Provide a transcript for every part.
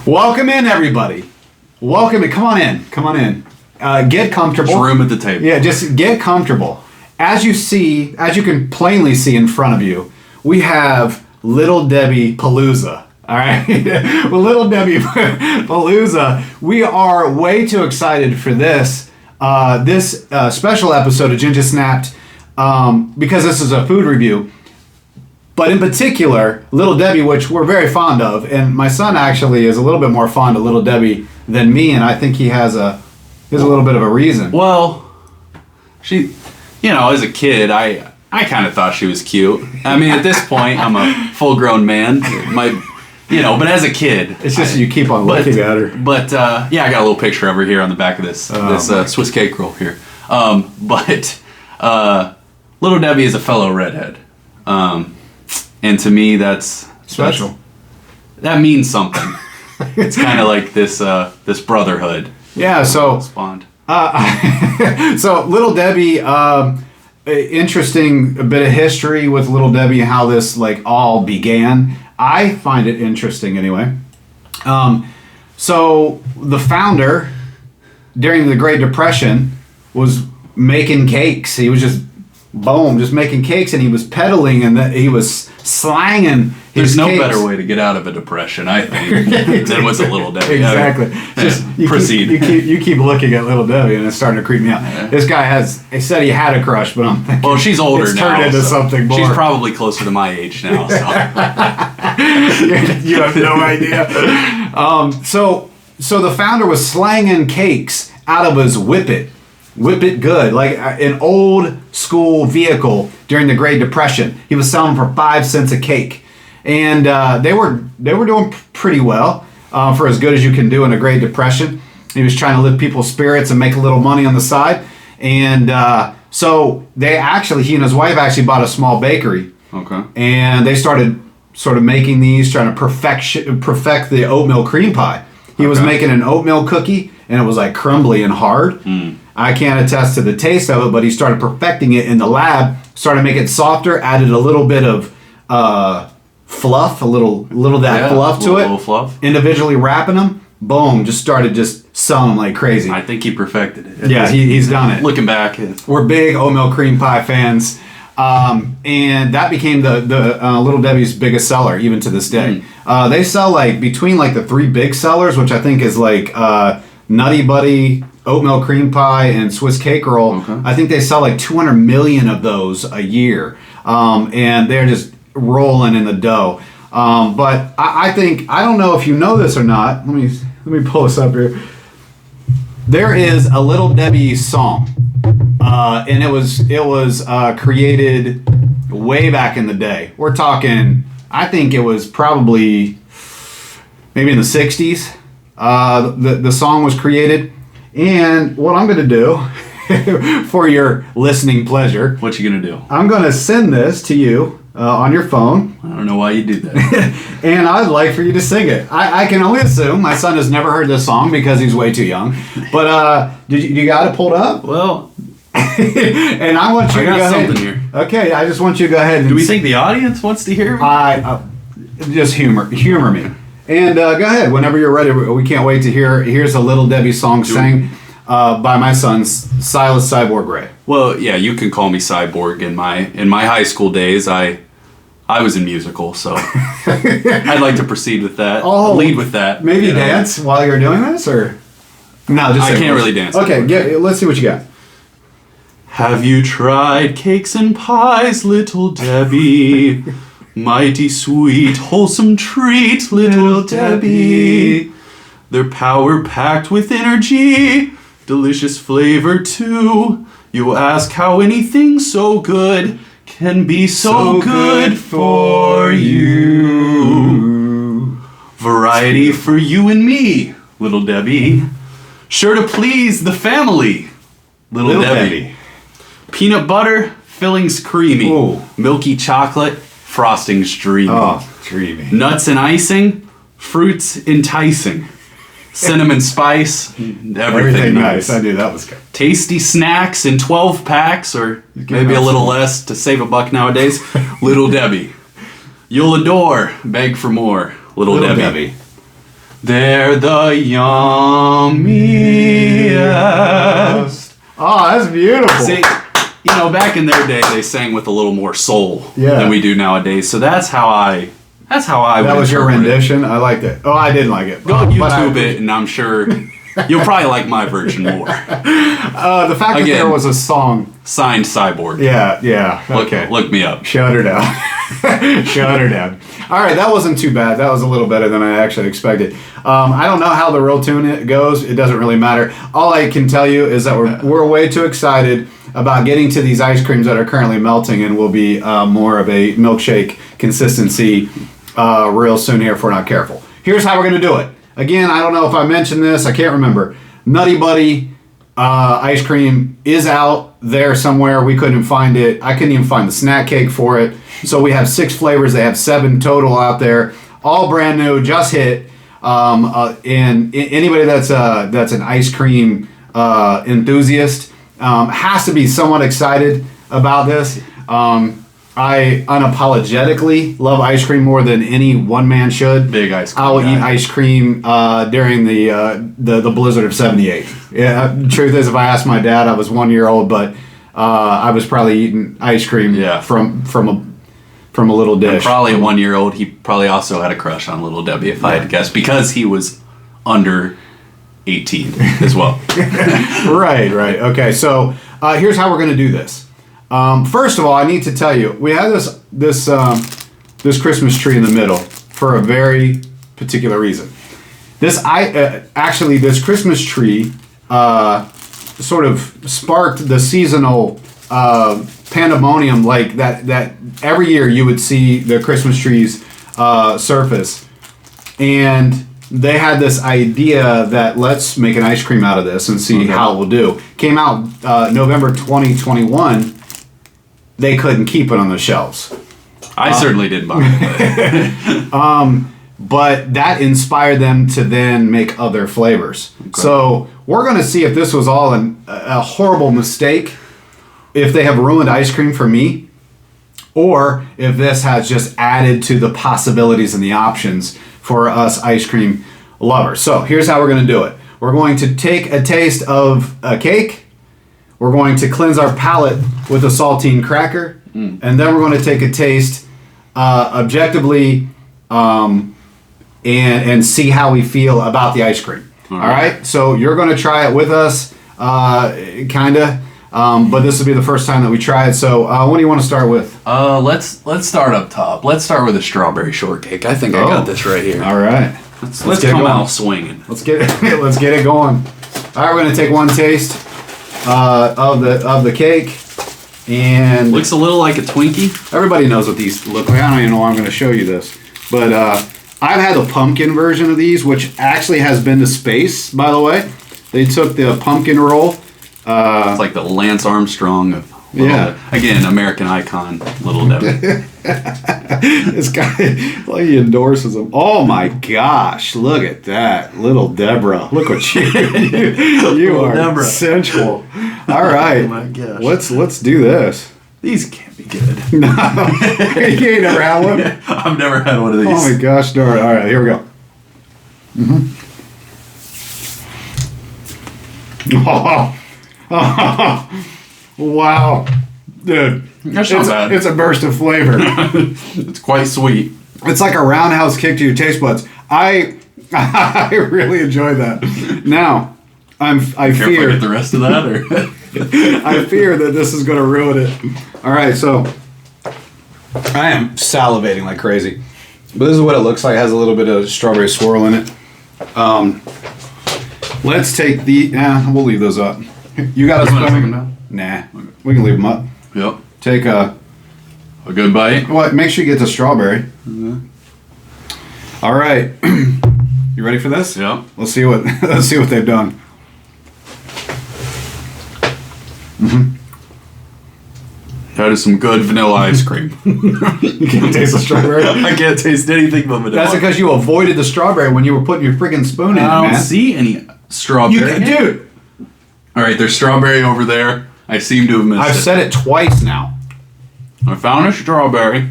Welcome in, everybody. Welcome in. Come on in. Come on in. Get comfortable. There's room at the table. Yeah, just get comfortable. As you can plainly see in front of you, we have Little Debbie Palooza. All right, well, Little Debbie Palooza. We are way too excited for this special episode of Ginga Snapped because this is a food review. But in particular, Little Debbie, which we're very fond of, and my son actually is a little bit more fond of Little Debbie than me, and I think he has a little bit of a reason. Well, she, as a kid, I kind of thought she was cute. I mean, at this point, I'm a full-grown man. But as a kid, it's just you keep on looking at her. But I got a little picture of her here on the back of this Swiss cake roll here. But Little Debbie is a fellow redhead. And to me, that's special. That means something. It's kind of like this brotherhood. Yeah. So spawned. So Little Debbie, interesting bit of history with Little Debbie, how this all began. I find it interesting anyway. So the founder during the Great Depression was making cakes. He was just making cakes, and he was peddling, and he was slanging his There's no cakes. better way to get out of a depression, I think, than with a Little Debbie. Exactly. Proceed. You keep looking at Little Debbie, and it's starting to creep me out. Yeah. This guy he said he had a crush, but I'm thinking, well, she's older it's now. Turned into something more. She's probably closer to my age now. So. You have no idea. So the founder was slanging cakes out of his Whip It Good, like an old school vehicle during the Great Depression. He was selling for 5 cents a cake, and they were doing pretty well for as good as you can do in a Great Depression. He was trying to lift people's spirits and make a little money on the side, and so he and his wife actually bought a small bakery. Okay. And they started sort of making these, trying to perfect the oatmeal cream pie. He was making an oatmeal cookie, and it was like crumbly and hard. I can't attest to the taste of it, but he started perfecting it in the lab, started making it softer, added a little bit of fluff, a little fluff to it. Little fluff. Individually wrapping them, boom, just started selling them like crazy. I think he perfected it. Yeah, he's done it. Looking back. We're big oatmeal cream pie fans. And that became the Little Debbie's biggest seller, even to this day. They sell between the 3 big sellers, which I think is Nutty Butty, Oatmeal Cream Pie, and Swiss Cake Roll. Okay. I think they sell 200 million of those a year, and they're just rolling in the dough. But I think, I don't know if you know this or not. Let me pull this up here. There is a Little Debbie song. And it was created way back in the day. We're talking, I think it was probably maybe in the 60s. The song was created. And what I'm going to do for your listening pleasure. What you going to do? I'm going to send this to you on your phone. I don't know why you do that. And I'd like for you to sing it. I can only assume my son has never heard this song because he's way too young. But you got it pulled up? Well... And I want you to go ahead. Here. Okay, I just want you to go ahead. Do we think the audience wants to hear me? Just humor me. And go ahead whenever you're ready. We can't wait to hear. Here's a Little Debbie song sang by my son Silas Cyborg Ray. Well, yeah, you can call me Cyborg. In my high school days, I was in musical, so I'd like to proceed with that. Lead with that. Maybe dance while you're doing this, or no? Just I can't really dance. Okay, let's see what you got. Have you tried cakes and pies, Little Debbie? Mighty sweet, wholesome treat, Little Debbie. They're power-packed with energy, delicious flavor too. You ask how anything so good can be so good for you. Variety for you and me, Little Debbie. Sure to please the family, Little Debbie. Peanut butter, fillings creamy. Ooh. Milky chocolate, frostings dreamy. Oh, dreamy. Nuts and icing, fruits enticing. Cinnamon spice, everything nice. I knew that was good. Tasty snacks in 12 packs, or maybe a little less to save $1 nowadays. Little Debbie. You'll adore, beg for more, Little Debbie. They're the yummiest. Oh, that's beautiful. See, you know, back in their day, they sang with a little more soul than we do nowadays. So that's how I. That was your rendition. I liked it. Oh, I didn't like it. Go YouTube it, and I'm sure you'll probably like my version more. The fact that there was a song signed Cyborg. Yeah. Okay, look me up. Shut her down. Shut her down. All right, that wasn't too bad. That was a little better than I actually expected. I don't know how the real tune goes. It doesn't really matter. All I can tell you is that we're way too excited about getting to these ice creams that are currently melting and will be more of a milkshake consistency real soon here if we're not careful. Here's how we're going to do it. Again, I don't know if I mentioned this. I can't remember. Nutty Butty ice cream is out there somewhere. We couldn't find it. I couldn't even find the snack cake for it. So we have 6 flavors. They have 7 total out there. All brand new, just hit. And anybody that's an ice cream enthusiast has to be somewhat excited about this. I unapologetically love ice cream more than any one man should. Big ice cream. I will eat ice cream during the blizzard of '78. Yeah, truth is, if I asked my dad, I was 1 year old, but I was probably eating ice cream from a little dish. And probably a 1 year old. He probably also had a crush on Little Debbie, if I had to guess, because he was under 18 as well. Right. Okay, so here's how we're going to do this. First of all, I need to tell you, we have this Christmas tree in the middle for a very particular reason. This Christmas tree sort of sparked the seasonal pandemonium like that every year you would see the Christmas trees surface, and they had this idea that let's make an ice cream out of this and see how it will do. Came out November 2021. They couldn't keep it on the shelves. I certainly didn't buy it. But that inspired them to then make other flavors. Okay. So we're going to see if this was all a horrible mistake, if they have ruined ice cream for me, or if this has just added to the possibilities and the options for us ice cream lovers. So here's how we're going to do it. We're going to take a taste of a cake. We're going to cleanse our palate with a saltine cracker, and then we're going to take a taste objectively and see how we feel about the ice cream. All right? So you're going to try it with us, kind of, but this will be the first time that we try it. So what do you want to start with? Let's start up top. Let's start with a strawberry shortcake. I think I got this right here. All right. Let's come out swinging. Let's get it going. All right, we're going to take one taste of the cake, and looks a little like a Twinkie. Everybody knows what these look like. I don't even know why I'm going to show you this, but I've had the pumpkin version of these, which actually has been to space, by the way. They took the pumpkin roll. It's like the Lance Armstrong of again, American icon, Little Debbie. This guy, like, he endorses them. Oh my gosh, look at that, Little Deborah. Look what you are Deborah. Sensual. All right, oh my gosh. Let's do this. These can't be good. No, you ain't never had one. I've never had one of these. Oh my gosh, darn. All right, here we go. Oh, wow, dude. That's not bad. It's a burst of flavor. It's quite sweet. It's like a roundhouse kick to your taste buds. I really enjoyed that. Now, I fear get the rest of that, or I fear that this is going to ruin it. All right, so I am salivating like crazy, but this is what it looks like. It has a little bit of strawberry swirl in it. Let's take we'll leave those up. You got a spoon? Nah, we can leave them up. Yep. Take a good bite. What? Make sure you get the strawberry. Mm-hmm. All right, you ready for this? Yeah. Let's see what they've done. That is some good vanilla ice cream. You can't taste the strawberry? I can't taste anything but vanilla. That's because you avoided the strawberry when you were putting your freaking spoon in it, man. I don't see any strawberry. Dude. All right, there's strawberry over there. I seem to have missed it. I've said it twice now. I found a strawberry.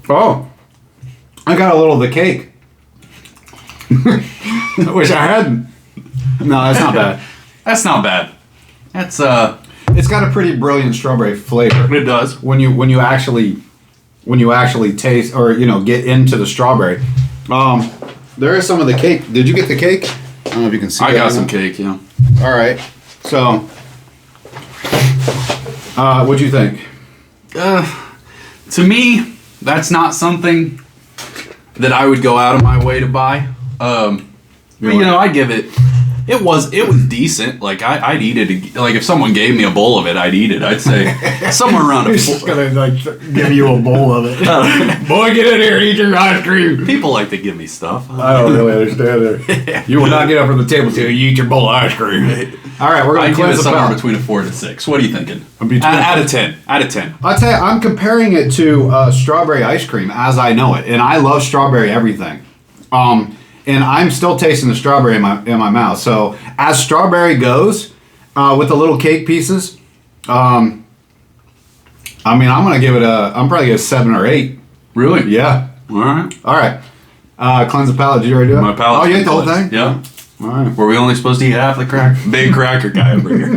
Oh. I got a little of the cake. I wish I hadn't. No, that's not bad. That's not bad. That's It's got a pretty brilliant strawberry flavor. It does. When you actually taste or get into the strawberry. There is some of the cake. Did you get the cake? I don't know if you can see. I got some cake. Yeah. All right. So, what'd you think? To me, that's not something that I would go out of my way to buy. But, I give it. It was decent. Like I'd eat it. Like if someone gave me a bowl of it, I'd eat it. I'd say somewhere around. He's just gonna give you a bowl of it. Boy, get in here and eat your ice cream. People like to give me stuff. I don't really understand it. You will not get up from the table till you eat your bowl of ice cream. All right, we're gonna give cleanse it the somewhere palate. between a 4 and a 6. What are you thinking? Out of 10. Out of 10. I'll tell you, I'm comparing it to strawberry ice cream as I know it, and I love strawberry everything. And I'm still tasting the strawberry in my mouth. So as strawberry goes, with the little cake pieces, I'm probably give it a 7 or 8. Really? Yeah. All right. Cleanse the palate. Did you already do it? My palate. Oh, you ate the whole thing? Yeah. All right. Were we only supposed to eat half the cracker? Big cracker guy over here.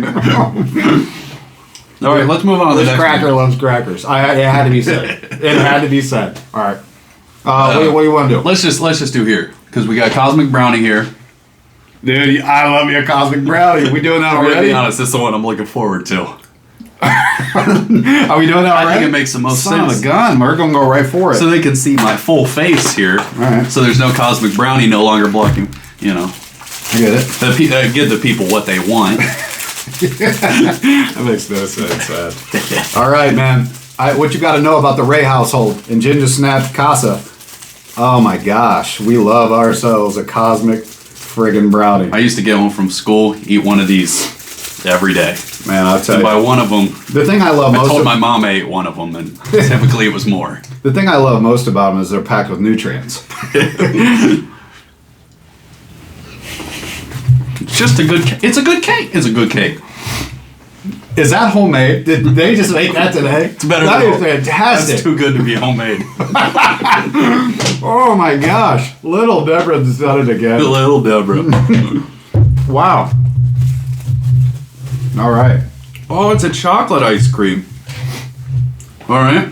All right, let's move on to the This next cracker one. loves crackers. It had to be said. It had to be said. All right. What do you want to do? Let's just do here because we got Cosmic Brownie here. Dude, I love your Cosmic Brownie. We doing that I'm gonna already? be honest, this is the one I'm looking forward to. Are we doing that already? I think it makes the most Son sense. of a gun. We're going to go right for it. So they can see my full face here. All right. So there's no Cosmic Brownie no longer blocking, I get it. Give the people what they want. That makes no sense. All right, man. What you got to know about the Ray household in Ginga Snapped Casa? Oh my gosh, we love ourselves a Cosmic friggin' Brownie. I used to get home from school, eat one of these every day. Man, I'll tell And you. by one of them, The thing I love I most told of, my mom I ate one of them, and typically it was more. the thing I love most about them is they're packed with nutrients. It's just a good cake. It's a good cake. It's a good cake. Is that homemade? Did they just make that today? It's better That than is fantastic. That's too good to be homemade. Oh my gosh. Little Deborah's done it again. Little Deborah. Wow. All right. Oh, it's a chocolate ice cream. All right.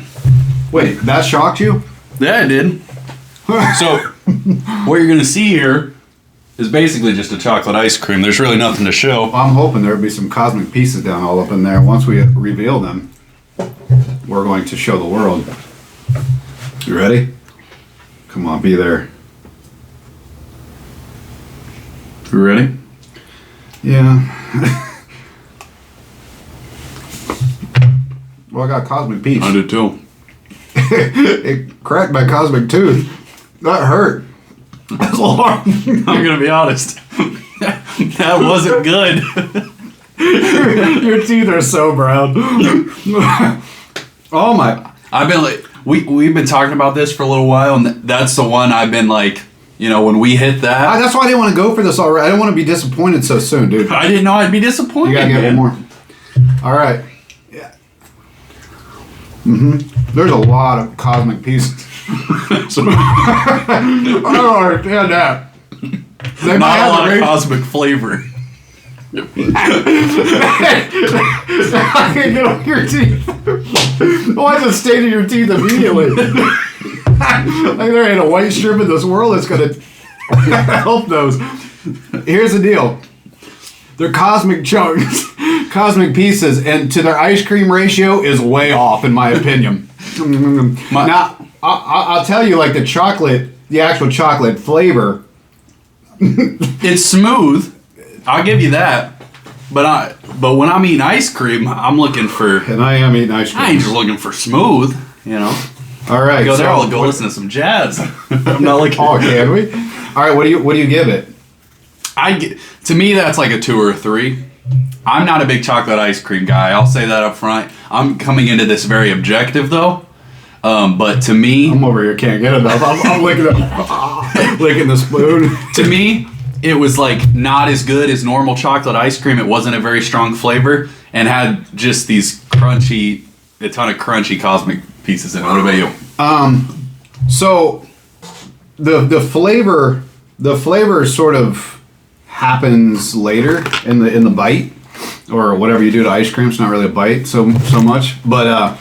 Wait, that shocked you? Yeah, it did. So, what you're going to see here is basically just a chocolate ice cream. There's really nothing to show. I'm hoping there'll be some cosmic pieces down all up in there. Once we reveal them, we're going to show the world. You ready? Come on, be there. You ready? Yeah. Well, I got cosmic peach. I did too. It cracked my cosmic tooth. That hurt. That's a lot. I'm going to be honest. That wasn't good. Your teeth are so brown. Oh my. I've been like, we've been talking about this for a little while, and that's the one I've been like, when we hit that. That's why I didn't want to go for this already. I didn't want to be disappointed so soon, dude. I didn't know I'd be disappointed. You gotta get man. one more. All right. Yeah. There's a lot of cosmic pieces. I don't understand that. They might Not a have lot the of range- cosmic flavor. I can get on your teeth. Why is it stain in your teeth immediately? Like there ain't a white strip in this world that's gonna help those. Here's the deal. They're cosmic chunks, cosmic pieces, and to their ice cream ratio is way off, in my opinion. Now, I'll tell you, like the actual chocolate flavor. It's smooth. I'll give you that. But when I'm eating ice cream, I'm looking for. And I am eating ice cream. I ain't just looking for smooth. All right. Go there. I'll go listen to some jazz. I'm not looking. Oh, can we? All right. What do you give it? To me, that's like a 2 or a 3. I'm not a big chocolate ice cream guy. I'll say that up front. I'm coming into this very objective though. But to me, I'm over here, can't get enough. I'm licking the spoon. To me, it was like not as good as normal chocolate ice cream. It wasn't a very strong flavor and had just these a ton of crunchy cosmic pieces in it. What about you? So the flavor the flavor sort of happens later in the bite, or whatever you do to ice cream. It's not really a bite so much, but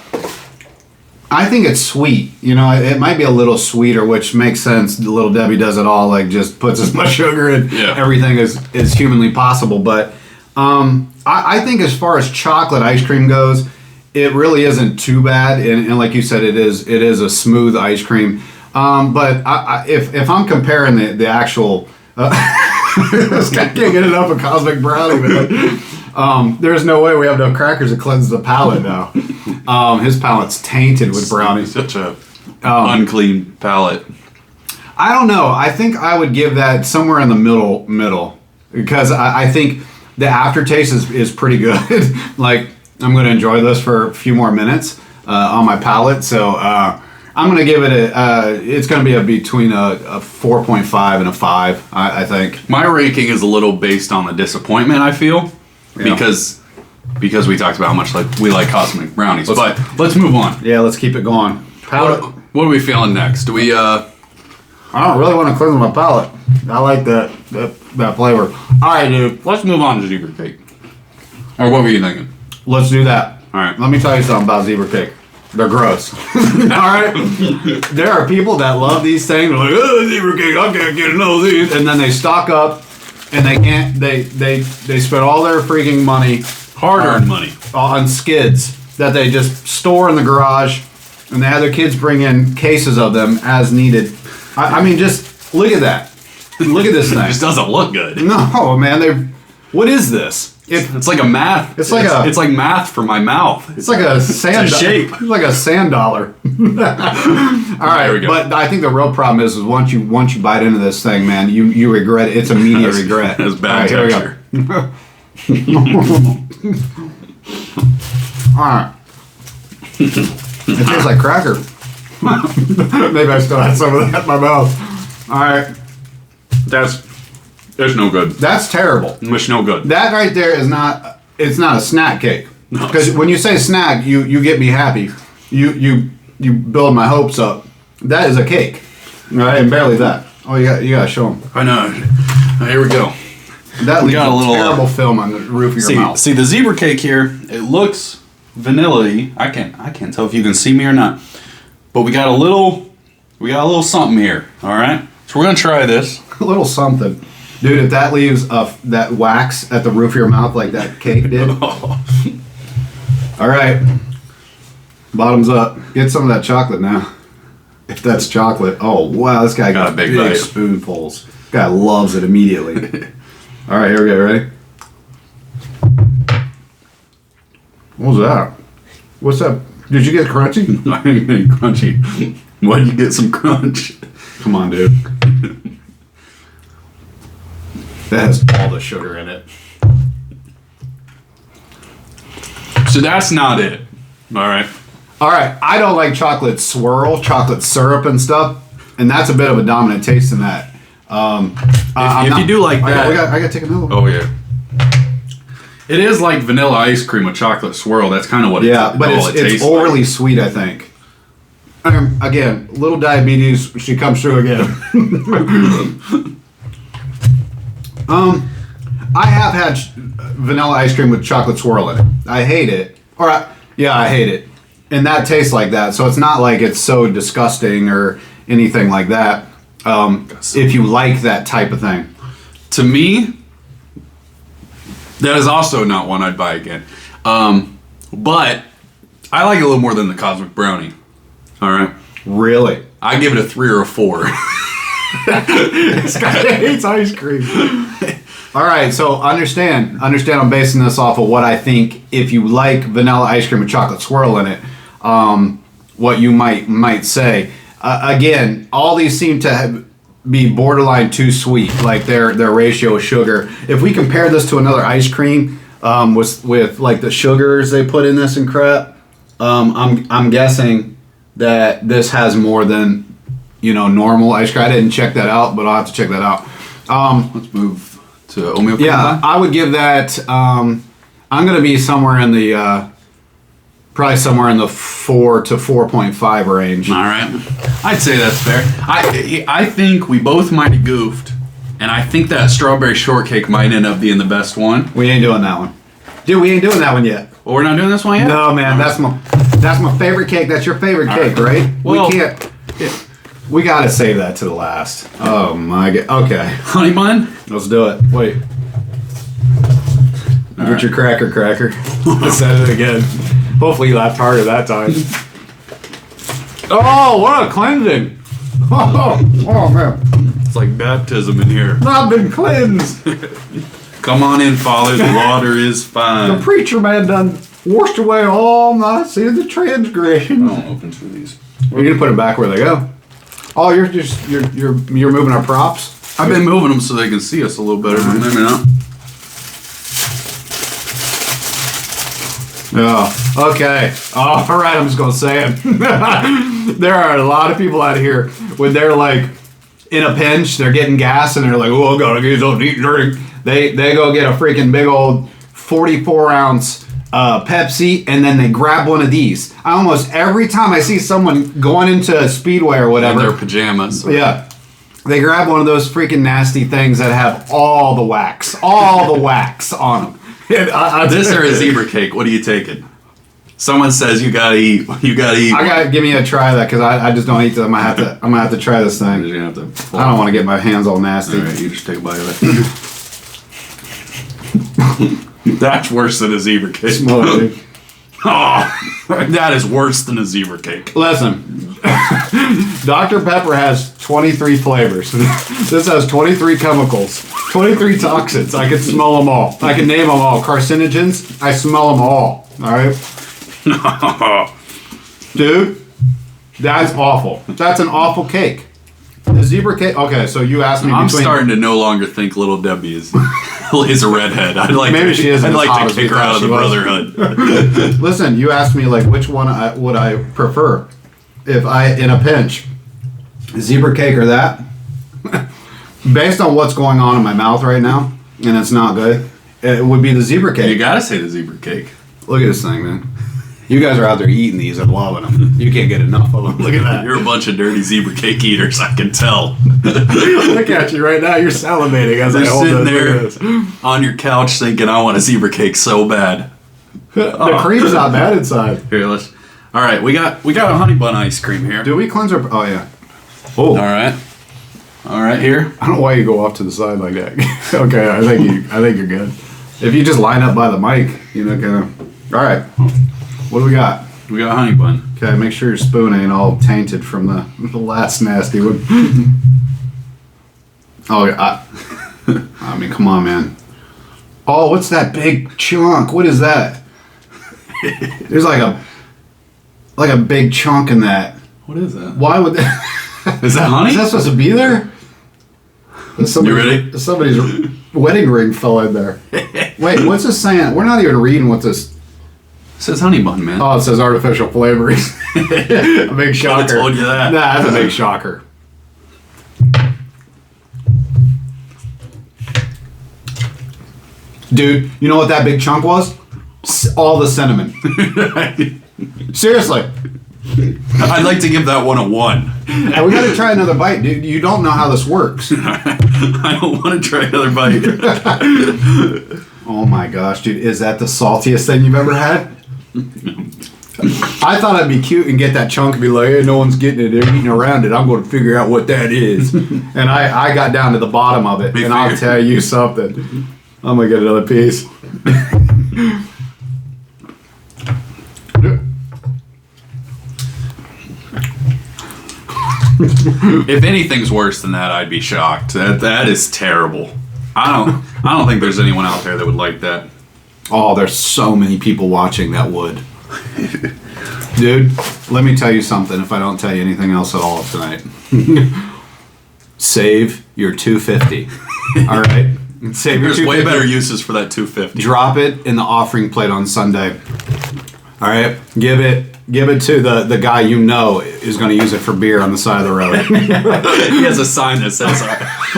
I think it's sweet. You know, it might be a little sweeter, which makes sense. Little Debbie does it all, like just puts as much sugar in everything as humanly possible. But I think as far as chocolate ice cream goes, it really isn't too bad. And like you said, it is a smooth ice cream. But if I'm comparing the actual, this guy can't get enough of Cosmic Brownie, man. There's no way we have enough crackers to cleanse the palate now. His palate's tainted with brownie. Such a unclean palate. I don't know. I think I would give that somewhere in the middle, because I think the aftertaste is pretty good. Like, I'm going to enjoy this for a few more minutes on my palate. So I'm going to give it it's going to be between a 4.5 and a 5, I think. My ranking is a little based on the disappointment, I feel, because we talked about how much we like Cosmic Brownies. But let's move on. Yeah, let's keep it going. Palate. What are we feeling next? Do we... I don't really want to cleanse my palate. I like that flavor. All right, dude. Let's move on to zebra cake. Or what were you thinking? Let's do that. All right. Let me tell you something about zebra cake. They're gross. All right? There are people that love these things. They're like, oh, zebra cake, I can't get enough of these. And then they stock up, and they can't, they spend all their freaking money, hard-earned money, on skids that they just store in the garage, and they have their kids bring in cases of them as needed. I mean, just look at that. Look at this thing. It just doesn't look good. No, man. What is this? It's like a math. It's like math for my mouth. It's like a sand shape. It's like a sand dollar. All right, there we go. But I think the real problem is once you bite into this thing, man, you regret it. It's immediate regret. It's bad texture. All right. It tastes like cracker. Maybe I still had some of that in my mouth. All right. It's no good. That's terrible. It's no good. That right there is not. It's not a snack cake. Because when you say snack, you get me happy. You build my hopes up. That is a cake. All right, and barely that. Oh, you got to show them. I know. Here we go. That leaves a little terrible film on the roof of your mouth. See the zebra cake here. It looks vanilla-y. I can't tell if you can see me or not. But we got a little something here. All right. So we're gonna try this. A little something. Dude, if that leaves that wax at the roof of your mouth like that cake did. All right. Bottoms up. Get some of that chocolate now. If that's chocolate. Oh, wow. This guy got big bite. spoonfuls. This guy loves it immediately. All right, here we go. Ready? What was that? What's that? Did you get crunchy? I didn't get crunchy. Why did you get some crunch? Come on, dude. That has all the sugar in it. So that's not it. All right. All right. I don't like chocolate swirl, chocolate syrup and stuff, and that's a bit of a dominant taste in that. If you do like that, I got to take another one. Oh yeah. It is like vanilla ice cream with chocolate swirl. That's kind of what it's overly sweet, I think. Again, little diabetes, she comes through again. I have had vanilla ice cream with chocolate swirl in it. I hate it. I hate it. And that tastes like that, so it's not like it's so disgusting or anything like that. If you like that type of thing. To me, that is also not one I'd buy again. But I like it a little more than the Cosmic Brownie. All right. Really? I give it a 3 or a 4. This guy hates ice cream. All right, so understand. I'm basing this off of what I think. If you like vanilla ice cream with chocolate swirl in it, what you might say. Again, all these seem to be borderline too sweet, like their ratio of sugar. If we compare this to another ice cream with like the sugars they put in this and crap, I'm guessing that this has more than normal ice cream. I didn't check that out, but I'll have to check that out. Let's move to Oatmeal Cream Pie. Yeah, I would give that. I'm gonna be somewhere in the probably somewhere in the 4 to 4.5 range. All right, I'd say that's fair. I think we both might have goofed And I think that strawberry shortcake might end up being the best one. We ain't doing that one. Dude, we ain't doing that one yet. Well, we're not doing this one yet? No, man, that's my favorite cake. That's your favorite cake, right? Well, we can't. We gotta save that to the last. Oh my god. Okay. Honey bun? Let's do it. Wait. Get your cracker. I said it again. Hopefully you laughed harder that time. Oh, what a cleansing. Oh man. It's like baptism in here. I've been cleansed. Come on in, Father. The water is fine. The preacher man done washed away all my sins of transgression. I don't open through these. We're gonna put them back where they go. Oh, you're moving our props? I've been moving them so they can see us a little better. Maybe not. Oh, okay. All right, I'm just going to say it. There are a lot of people out here when they're like in a pinch, they're getting gas, and they're like, oh, I got to get something to eat and drink. They go get a freaking big old 44-ounce Pepsi, and then they grab one of these. Almost every time I see someone going into a Speedway or whatever. In their pajamas. Yeah. They grab one of those freaking nasty things that have all the wax on them. This or a zebra cake? What are you taking? Someone says you gotta eat. You gotta eat. Give me a try of that because I just don't eat that. I'm gonna have to try this thing. You're gonna have to I don't want to get my hands all nasty. All right, you just take a bite of it. That's worse than a zebra cake. Smell it, dude. Oh, that is worse than a zebra cake. Listen, Dr. Pepper has 23 flavors. This has 23 chemicals, 23 toxins. I can smell them all. I can name them all. Carcinogens, I smell them all. All right? Dude, that's awful. That's an awful cake. The zebra cake. Okay, so you asked me. I'm starting to no longer think Little Debbie is a redhead. Maybe she isn't I'd as like hot to as we kick her thought out of she the was. brotherhood. Listen, you asked me like which one would I prefer if I in a pinch, zebra cake or that. Based on what's going on in my mouth right now, and it's not good, it would be the zebra cake. You gotta say the zebra cake. Look at this thing, man. You guys are out there eating these and loving them. You can't get enough of them. Look at that. You're a bunch of dirty zebra cake eaters, I can tell. Look at you right now. You're salivating as You're I hold sitting this. there on your couch thinking, I want a zebra cake so bad. The cream's not bad inside. Here, let's. All right, we got a honey bun ice cream here. Do we cleanse our? Oh yeah. Oh. All right, here. I don't know why you go off to the side like that. Okay, I think you're good. If you just line up by the mic, kind of. All right. What do we got? We got a honey bun. Okay, make sure your spoon ain't all tainted from the last nasty one. Oh yeah. I mean, come on, man. Oh, what's that big chunk? What is that? There's like a big chunk in that. What is that? Why would that? Is that honey? Is that supposed to be there? You ready? Somebody's wedding ring fell in there. Wait, what's this saying? We're not even reading what this. It says honey bun, man. Oh, it says artificial flavorings. A big shocker. I told you that. Nah, that's a big shocker. Dude, you know what that big chunk was? All the cinnamon. Seriously. I'd like to give that one a 1. We gotta try another bite, dude. You don't know how this works. I don't want to try another bite. Oh my gosh, dude. Is that the saltiest thing you've ever had? I thought I'd be cute and get that chunk and be like, hey, no one's getting it. They're eating around it. I'm going to figure out what that is. And I got down to the bottom of it. I'll tell you something. I'm going to get another piece. If anything's worse than that, I'd be shocked. That is terrible. I don't think there's anyone out there that would like that. Oh, there's so many people watching that would. Dude, let me tell you something if I don't tell you anything else at all tonight. Save your $2.50. All right? Save your There's way better uses for that $2.50. Drop it in the offering plate on Sunday. All right? Give it to the guy you know is going to use it for beer on the side of the road. He has a sign that says,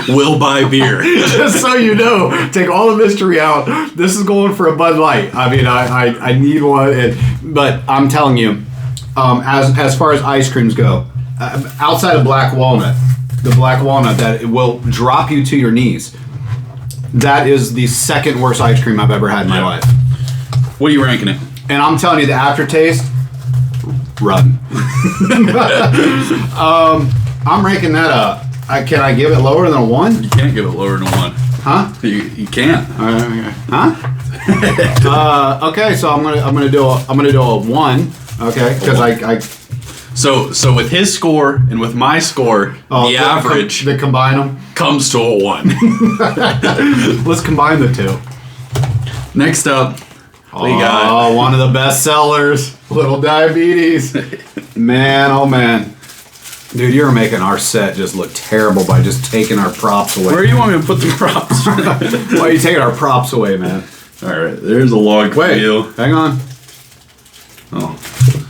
"Will buy beer." Just so you know, take all the mystery out. This is going for a Bud Light. I mean, I need one, but I'm telling you, as far as ice creams go, outside of Black Walnut, the black walnut, that it will drop you to your knees. That is the second worst ice cream I've ever had in my life. What are you ranking it? And I'm telling you, the aftertaste, run. I'm ranking that up. Can I give it lower than a 1? You can't give it lower than a 1. Huh? You can't. Huh? Okay, so I'm gonna do a 1. Okay, because I So with his score and with my score, the average they combine them comes to a 1. Let's combine the two. Next up, we got one of the best sellers, Little Diabetes. Man, oh man. Dude, you're making our set just look terrible by just taking our props away. Where do you want me to put the props? Why are you taking our props away, man? All right, there's a log for you. Hang on. Oh,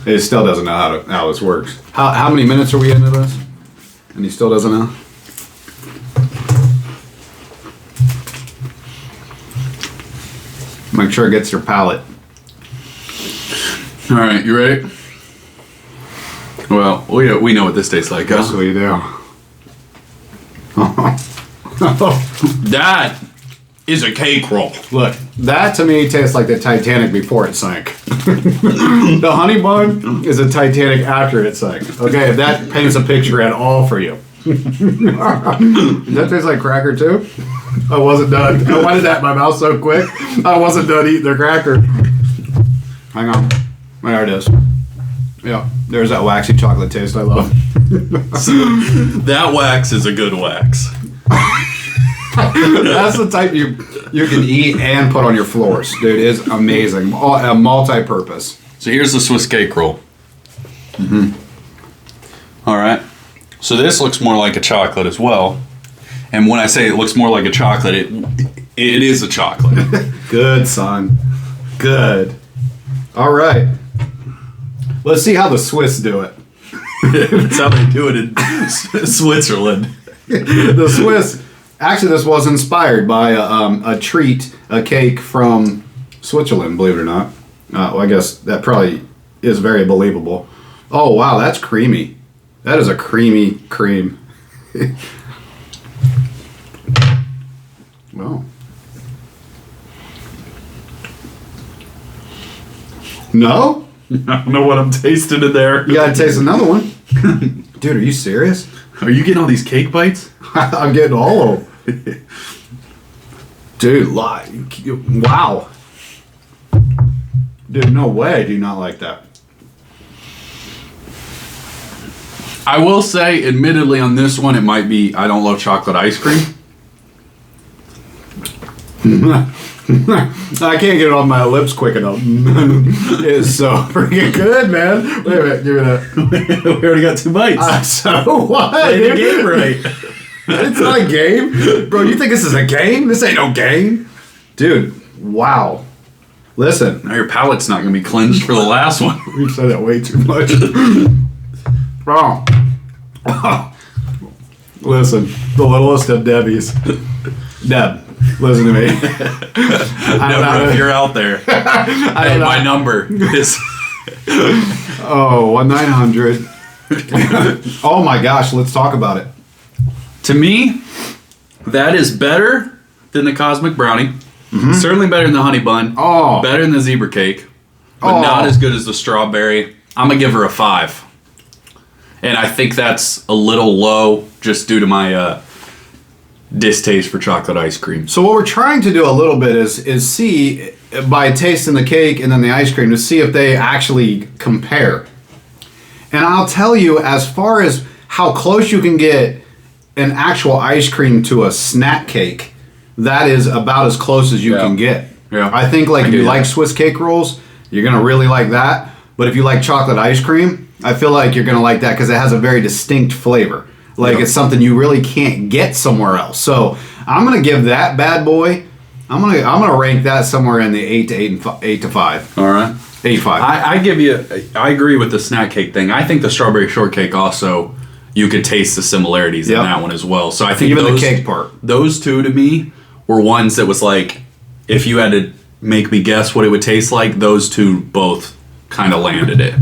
it still doesn't know how this works. How many minutes are we into this? And he still doesn't know? Make sure it gets your palate. All right, you ready? Well, we know what this tastes like. Yes, we do. That is a cake roll. Look, that to me tastes like the Titanic before it sank. The honey bun is a Titanic after it sank. Okay, if that paints a picture at all for you. Does that taste like cracker too? I wasn't done. I wanted that in my mouth so quick. I wasn't done eating the cracker. Hang on. There it is. Yeah, there's that waxy chocolate taste I love. That wax is a good wax. That's the type you can eat and put on your floors, dude. It's amazing. A multi-purpose. So here's the Swiss cake roll. All right. So this looks more like a chocolate as well. And when I say it looks more like a chocolate, it is a chocolate. Good, son. Good. All right. Let's see how the Swiss do it. That's how they do it in Switzerland. The Swiss. Actually, this was inspired by a cake from Switzerland, believe it or not. Well, I guess that probably is very believable. Oh, wow, that's creamy. That is a creamy cream. Well. No? I don't know what I'm tasting in there. You gotta taste another one. Dude, are you serious? Are you getting all these cake bites? I'm getting all of them. Dude, wow. Dude, no way I do not like that. I will say, admittedly, on this one, it might be I don't love chocolate ice cream. I can't get it on my lips quick enough. It's so freaking good, man. Wait a minute, give me that. We already got 2 bites. So what? Play the game right. It's not a game. Bro, you think this is a game? This ain't no game. Dude, wow. Listen. Now your palate's not going to be cleansed for the last one. You said that way too much. Bro. Listen, the littlest of Debbie's. Deb, listen to me. If you're out there, my number is... Oh, 1-900. Oh my gosh, let's talk about it. To me, that is better than the Cosmic Brownie. Certainly better than the Honey Bun. Oh. Better than the Zebra Cake. But not as good as the Strawberry. I'm going to give her a 5. And I think that's a little low just due to my distaste for chocolate ice cream. So what we're trying to do a little bit is see, by tasting the cake and then the ice cream, to see if they actually compare. And I'll tell you, as far as how close you can get an actual ice cream to a snack cake, that is about as close as you can get. Yeah. I think if you like Swiss cake rolls, you're going to really like that. But if you like chocolate ice cream, I feel like you're going to like that because it has a very distinct flavor. It's something you really can't get somewhere else. So I'm going to give that bad boy, I'm gonna rank that somewhere in the 8 to 5. All right. 8-5. I agree with the snack cake thing. I think the strawberry shortcake also, you could taste the similarities in that one as well. So I think even the cake part. Those two to me were ones that was like, if you had to make me guess what it would taste like, those two both kind of landed it.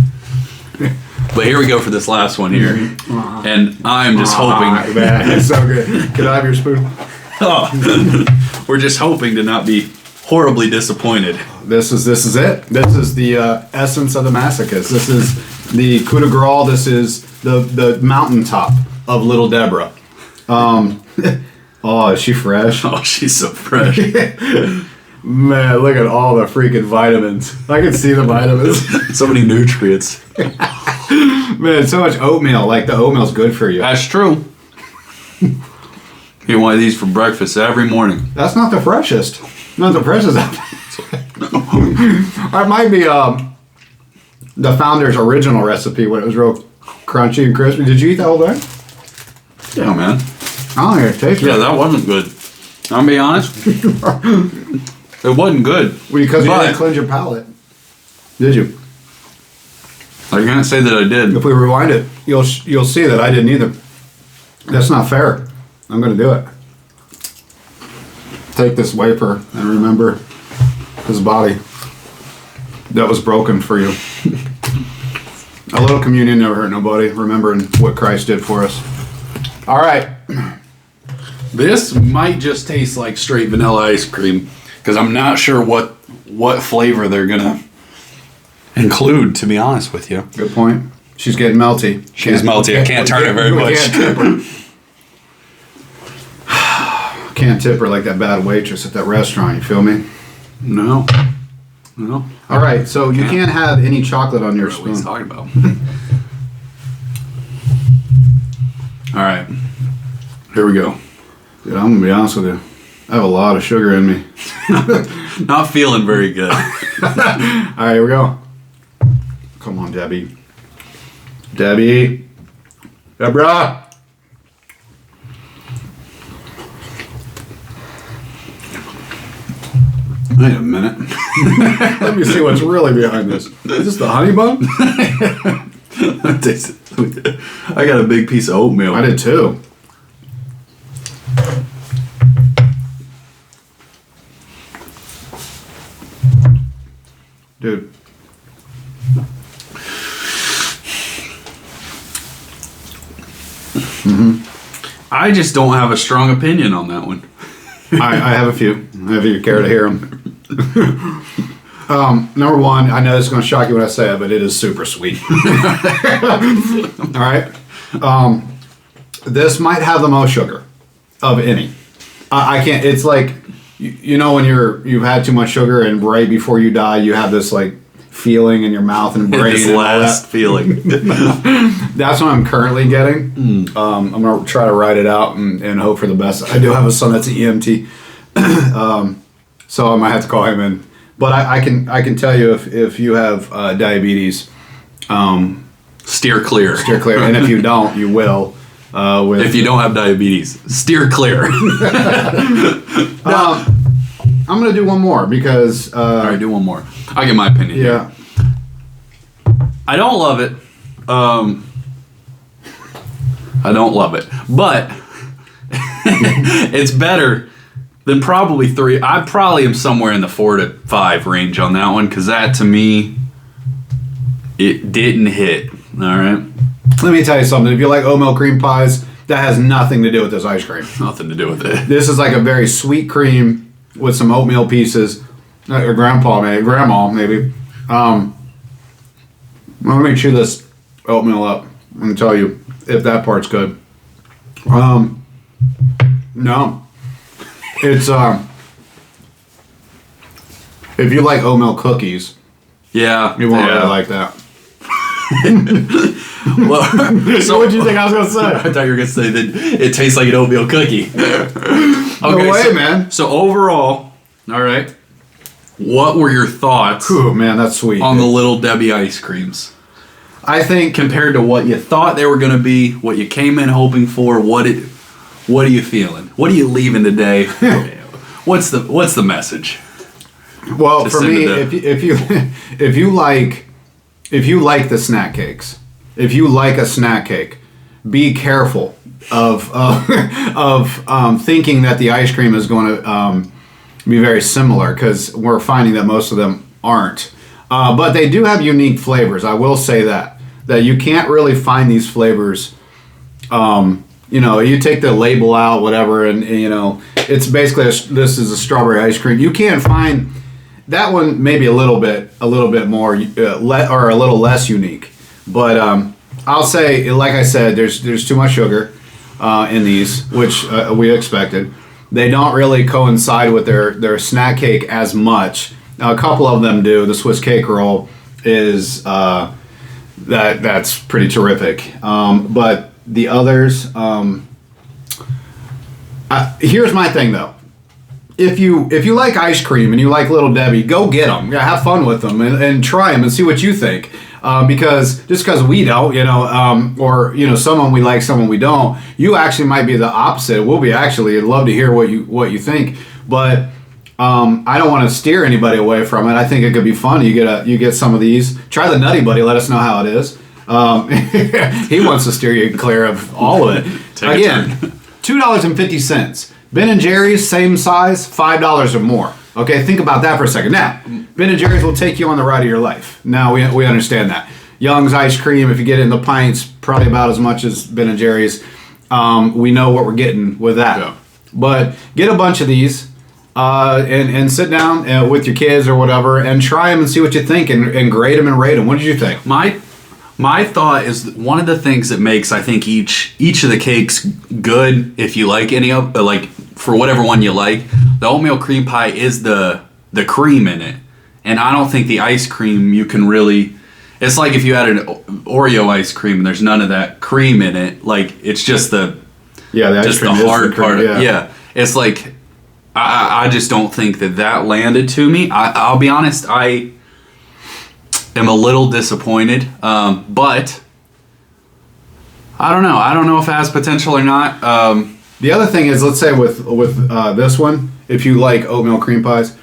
But here we go for this last one here. And I'm just hoping. Man, it's so good. Can I have your spoon? We're just hoping to not be horribly disappointed. This is it. This is the essence of the masochist. This is the coup de grace. This is the mountaintop of Little Deborah. Oh, is she fresh? Oh, she's so fresh. Man, look at all the freaking vitamins. I can see the vitamins. So many nutrients. Man, so much oatmeal. Like, the oatmeal's good for you. That's true. Get one of these for breakfast every morning. That's not the freshest. Not the freshest. It might be the founder's original recipe when it was real crunchy and crispy. Did you eat the whole thing? Yeah, man. I don't think it tasted. Yeah, that wasn't good. I'll be honest. It wasn't good. Because you didn't cleanse your palate. Did you? I can't say that I did. If we rewind it, you'll see that I didn't either. That's not fair. I'm going to do it. Take this wafer and remember his body that was broken for you. A little communion never hurt nobody. Remembering what Christ did for us. All right. This might just taste like straight vanilla ice cream because I'm not sure what flavor they're going to include, to be honest with you. Good point. She's getting melty. She's melty. I can't turn it very much. Can't tip her like that bad waitress at that restaurant, you feel me? No. All right, so you can't have any chocolate on your spoon. What are you talking about? All right. Here we go. Dude, I'm going to be honest with you. I have a lot of sugar in me. Not feeling very good. All right, here we go. Come on, Debbie. Deborah! Wait a minute. Let me see what's really behind this. Is this the honey bun? I got a big piece of oatmeal. I did too. Dude. I just don't have a strong opinion on that one. I have a few. If you care to hear them. Number one, I know it's going to shock you when I say it, but it is super sweet. All right. This might have the most sugar of any. I can't. It's like, you know, when you've had too much sugar and right before you die, you have this like feeling in your mouth and brain. This and last feeling. That's what I'm currently getting. I'm going to try to write it out and hope for the best. I do have a son that's an EMT, so I might have to call him in. But I can tell you if you have diabetes, steer clear. Steer clear, and if you don't, you will. If you don't have diabetes, steer clear. I'm going to do one more because... All right, do one more. I'll get my opinion. Yeah. Here. I don't love it. I don't love it. But it's better than probably 3. I probably am somewhere in the 4 to 5 range on that one because that, to me, it didn't hit. All right? Let me tell you something. If you like oatmeal cream pies, that has nothing to do with this ice cream. Nothing to do with it. This is like a very sweet cream with some oatmeal pieces. Or grandma maybe. Let me chew this oatmeal up and tell you if that part's good. No. It's if you like oatmeal cookies, Yeah. you won't really like that. Well, so what did you think I was gonna say? I thought you were gonna say that it tastes like an oatmeal cookie. No way, man. So overall, all right, what were your thoughts Ooh, man, that's sweet. on the Little Debbie ice creams? I think Compared to what you thought they were gonna be, what you came in hoping for, what are you feeling? What are you leaving today? What's the message? well, Just for send me, it if you like the snack cakes, if you like a snack cake, be careful of thinking that the ice cream is going to be very similar because we're finding that most of them aren't. But they do have unique flavors. I will say that that you can't really find these flavors. You know, you take the label out, whatever, and you know, it's basically this is a strawberry ice cream. You can't find that one. Maybe a little bit more, or a little less unique. But I'll say, like I said, there's too much sugar in these, which we expected. They don't really coincide with their snack cake as much. Now, a couple of them do. The Swiss cake roll is that's pretty terrific. But the others, here's my thing though. If you like ice cream and you like Little Debbie, go get them. Yeah, have fun with them and try them and see what you think. Because just because we don't, you know, or you know, someone we like, someone we don't, you actually might be the opposite. We'll be actually. I'd love to hear what you think, but I don't want to steer anybody away from it. I think it could be fun. You get some of these. Try the Nutty Buddy. Let us know how it is. He wants to steer you clear of all of it. Again, $2.50. Ben & Jerry's, same size, $5 or more. Okay, think about that for a second. Now, Ben & Jerry's will take you on the ride of your life. Now, we understand that. Young's ice cream, if you get it in the pints, probably about as much as Ben & Jerry's. We know what we're getting with that. Yeah. But get a bunch of these and sit down with your kids or whatever and try them and see what you think and grade them and rate them. What did you think? My thought is one of the things that makes, I think, each of the cakes good, if you like any of, like, for whatever one you like, the oatmeal cream pie is the cream in it. And I don't think the ice cream you can really, it's like if you had an Oreo ice cream and there's none of that cream in it, like, it's just the hard part. Yeah. It's like, I just don't think that landed to me. I'll be honest, I am a little disappointed, but I don't know. I don't know if it has potential or not. The other thing is, let's say with this one, if you like oatmeal cream pies,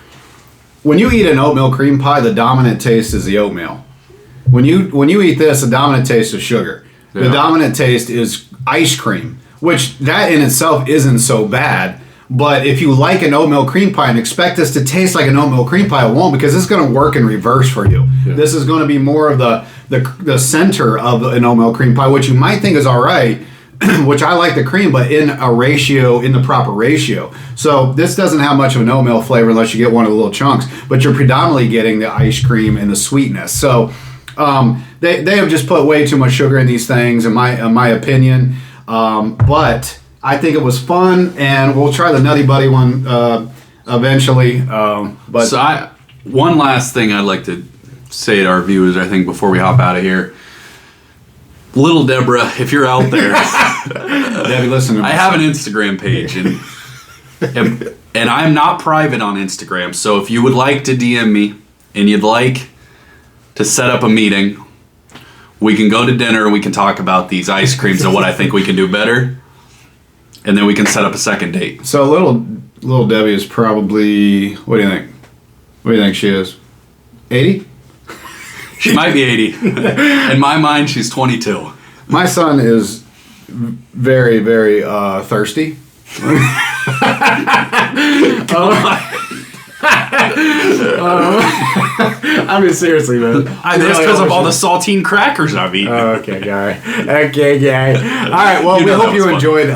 when you eat an oatmeal cream pie, the dominant taste is the oatmeal. When you eat this, the dominant taste is sugar. Yeah. The dominant taste is ice cream, which that in itself isn't so bad. But if you like an oatmeal cream pie and expect this to taste like an oatmeal cream pie, it won't, because it's going to work in reverse for you. Yeah. This is going to be more of the center of an oatmeal cream pie, which you might think is all right, which I like the cream, but in the proper ratio. So this doesn't have much of an oatmeal flavor unless you get one of the little chunks, but you're predominantly getting the ice cream and the sweetness. So they have just put way too much sugar in these things, in my opinion. But I think it was fun, and we'll try the Nutty Buddy one eventually. But so one last thing I'd like to say to our viewers, I think, before we hop out of here. Little Deborah, if you're out there, Debbie, listen to me. I have an Instagram page, and I'm not private on Instagram. So if you would like to DM me and you'd like to set up a meeting, we can go to dinner and we can talk about these ice creams and what I think we can do better. And then we can set up a second date. So little Debbie is probably, what do you think? What do you think she is? 80? She might be 80. In my mind, she's 22. My son is very, very thirsty. I mean, seriously, man. That's because of all the saltine crackers I've eaten. Okay, guy. Okay, guy. All right. Well, we hope you enjoyed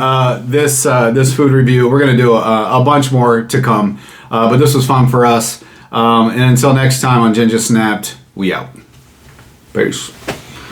this food review. We're gonna do a bunch more to come, but this was fun for us. And until next time on Ginga Snapped, we out. Peace.